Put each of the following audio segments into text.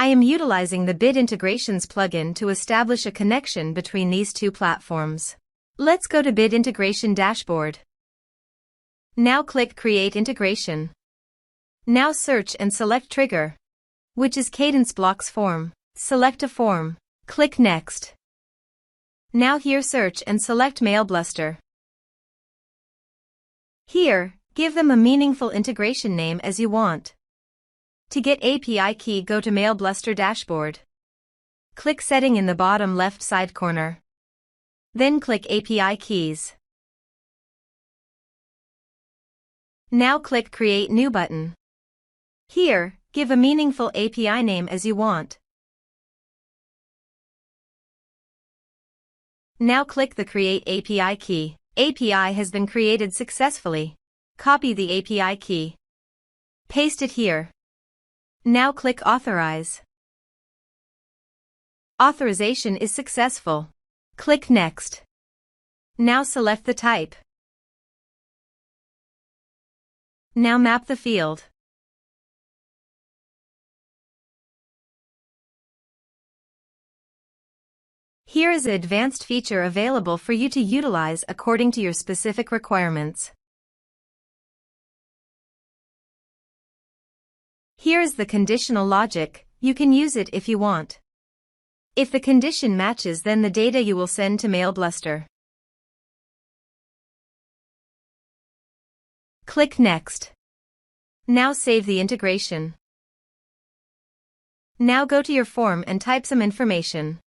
I am utilizing the Bid Integrations plugin to establish a connection between these two platforms. Let's go to Bid Integration Dashboard. Now click Create Integration. Now search and select Trigger, which is Kadence Blocks Form. Select a form. Click Next. Now here search and select MailBluster. Here, give them a meaningful integration name as you want. To get API key, go to MailBluster Dashboard. Click Setting in the bottom left side corner. Then click API Keys. Now click Create New button. Here, give a meaningful API name as you want. Now click the Create API key. API has been created successfully. Copy the API key. Paste it here. Now click Authorize. Authorization is successful. Click Next. Now select the type. Now map the field. Here is an advanced feature available for you to utilize according to your specific requirements. Here is the conditional logic. You can use it if you want. If the condition matches, then the data you will send to MailBluster. Click Next. Now save the integration. Now go to your form and type some information.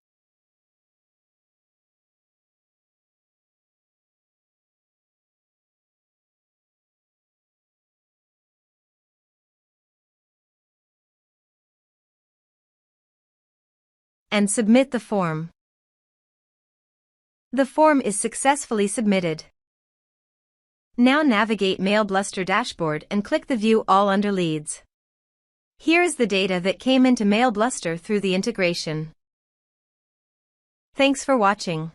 And submit the form. The form is successfully submitted. Now navigate MailBluster Dashboard and click the View All under Leads. Here is the data that came into MailBluster through the integration. Thanks for watching.